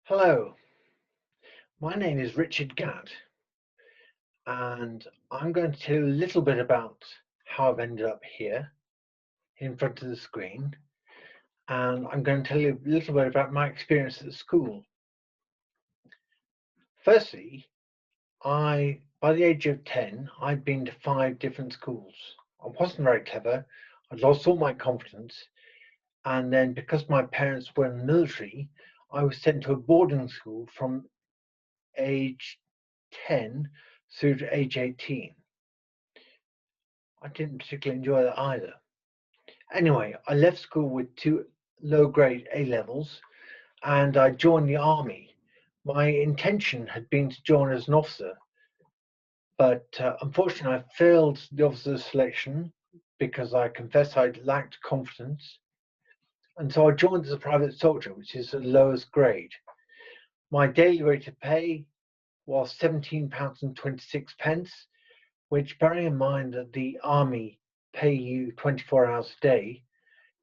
Hello, my name is Richard Gadd, and I'm going to tell you a little bit about how I've ended up here in front of the screen, and I'm going to tell you a little bit about my experience at school. Firstly, by the age of 10, I'd been to 5 different schools. I wasn't very clever, I'd lost all my confidence, and then because my parents were in the military, I was sent to a boarding school from age 10 through to age 18. I didn't particularly enjoy that either. Anyway, I left school with 2 low-grade A levels and I joined the army. My intention had been to join as an officer, but unfortunately, I failed the officer selection because I confess I lacked confidence. And so I joined as a private soldier, which is the lowest grade. My daily rate of pay was £17.26, which, bearing in mind that the army pay you 24 hours a day,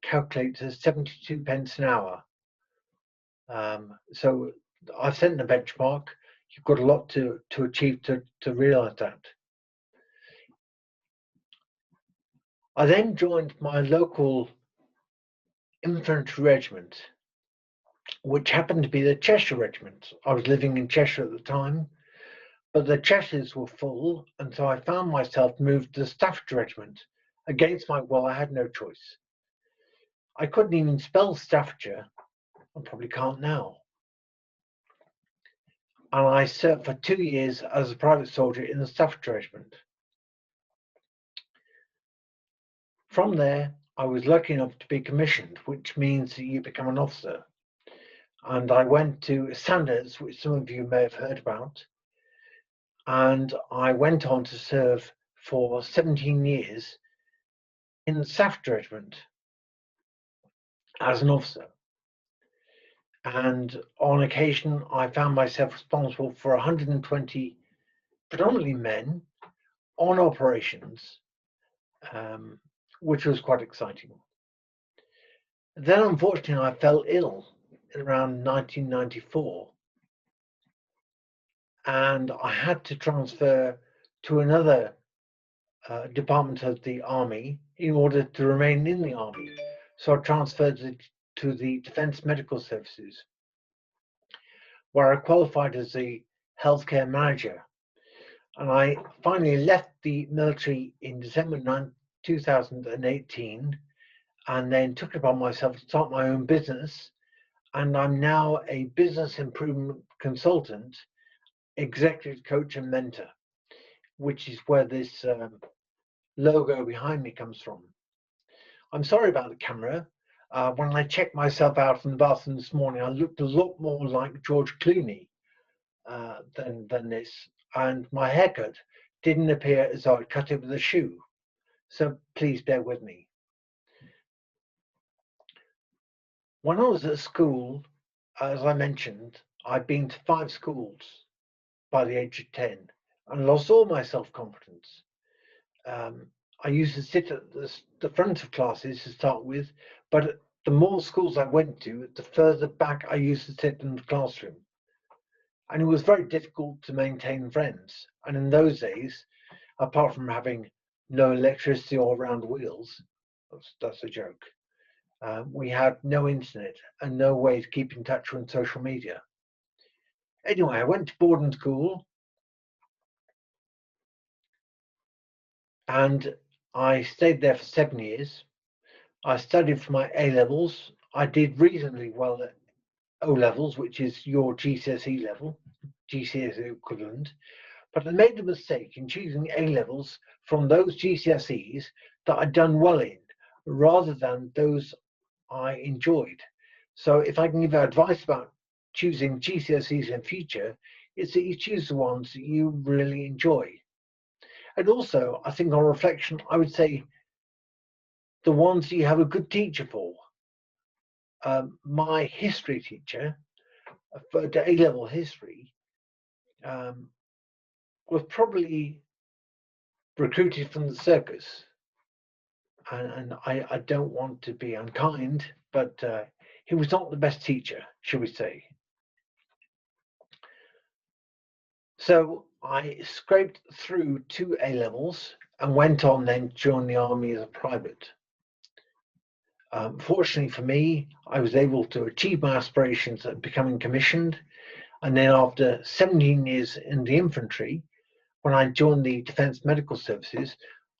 calculates as 72 pence an hour. So I've set the benchmark. You've got a lot to achieve to realise that. I then joined my local infantry regiment, which happened to be the Cheshire Regiment. I was living in Cheshire at the time, but the Cheshires were full, and so I found myself moved to the Staffordshire Regiment. Against my will, I had no choice. I couldn't even spell Staffordshire, and probably can't now. And I served for 2 years as a private soldier in the Staffordshire Regiment. From there, I was lucky enough to be commissioned, which means that you become an officer. And I went to Sandhurst, which some of you may have heard about, and I went on to serve for 17 years in the Staffordshire Regiment as an officer. And on occasion, I found myself responsible for 120 predominantly men on operations, which was quite exciting. Then, unfortunately, I fell ill around 1994, and I had to transfer to another department of the army in order to remain in the army. So I transferred to the Defence Medical Services, where I qualified as a healthcare manager. And I finally left the military in December 2018, and then took it upon myself to start my own business. And I'm now a business improvement consultant, executive coach, and mentor, which is where this logo behind me comes from. I'm sorry about the camera. When I checked myself out in the bathroom this morning, I looked a lot more like George Clooney than this, and my haircut didn't appear as though I'd cut it with a shoe. So please bear with me. When I was at school, as I mentioned, I'd been to 5 schools by the age of 10 and lost all my self-confidence. I used to sit at the front of classes to start with, but the more schools I went to, the further back I used to sit in the classroom. And it was very difficult to maintain friends. And in those days, apart from having no electricity or round wheels, that's a joke, we had no internet and no way to keep in touch with social media. Anyway, I went to boarding school, and I stayed there for 7 years. I studied for my A levels. I did reasonably well at O levels, which is your GCSE level, GCSE equivalent. But I made the mistake in choosing A levels from those GCSEs that I'd done well in, rather than those I enjoyed. So if I can give advice about choosing GCSEs in future, it's that you choose the ones that you really enjoy. And also, I think on reflection, I would say the ones you have a good teacher for. My history teacher for the A-level history was probably recruited from the circus. And I don't want to be unkind, but he was not the best teacher, shall we say. So I scraped through 2 A levels and went on then to join the army as a private. Fortunately for me, I was able to achieve my aspirations of becoming commissioned. And then after 17 years in the infantry, when I joined the Defence Medical Services,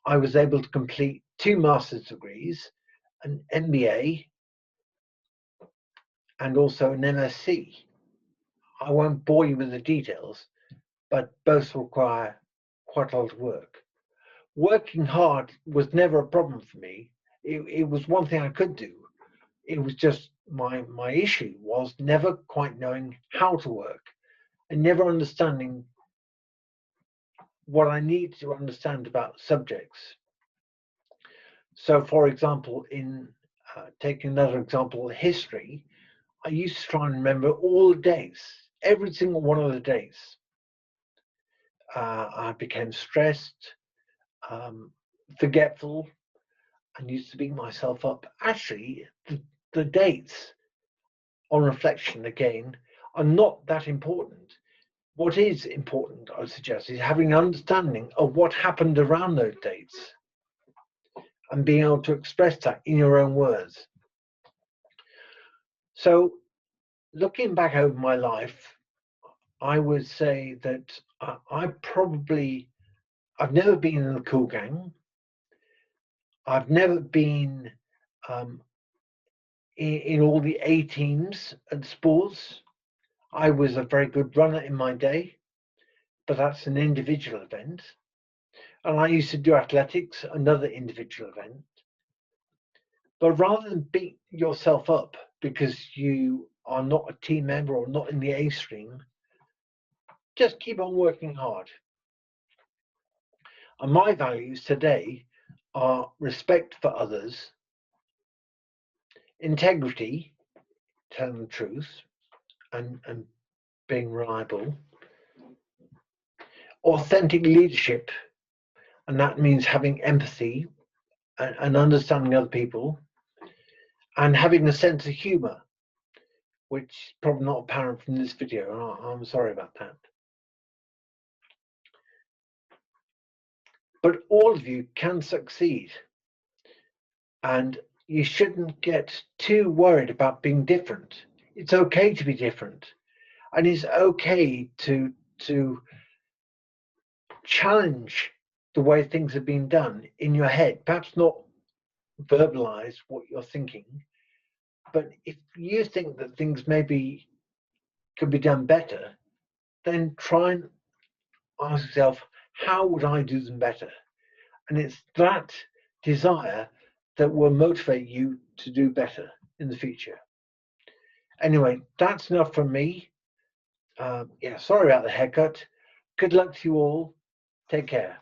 I was able to complete 2 master's degrees, an MBA, and also an MSc. I won't bore you with the details, but both require quite a lot of work. Working hard was never a problem for me. It was one thing I could do. It was just my issue was never quite knowing how to work and never understanding what I need to understand about subjects. So, for example, in taking another example, history, I used to try and remember all the dates, every single one of the dates. I became stressed, um, forgetful, and used to beat myself up. Actually, the dates, on reflection again, are not that important. What is important, I would suggest, is having an understanding of what happened around those dates and being able to express that in your own words. So, looking back over my life, I would say that I've never been in the cool gang. I've never been um, in all the A teams and sports. I was a very good runner in my day, but that's an individual event. And I used to do athletics, another individual event. But rather than beat yourself up because you are not a team member or not in the A stream, just keep on working hard. And my values today are respect for others, integrity, telling the truth, and being reliable, authentic leadership, and that means having empathy and understanding other people, and having a sense of humor, which is probably not apparent from this video. I'm sorry about that. But all of you can succeed, and you shouldn't get too worried about being different. It's okay to be different, and it's okay to challenge the way things have been done in your head. Perhaps not verbalize what you're thinking, but if you think that things maybe could be done better, then try and ask yourself, how would I do them better? And it's that desire that will motivate you to do better in the future. Anyway, that's enough from me. Yeah, sorry about the haircut. Good luck to you all. Take care.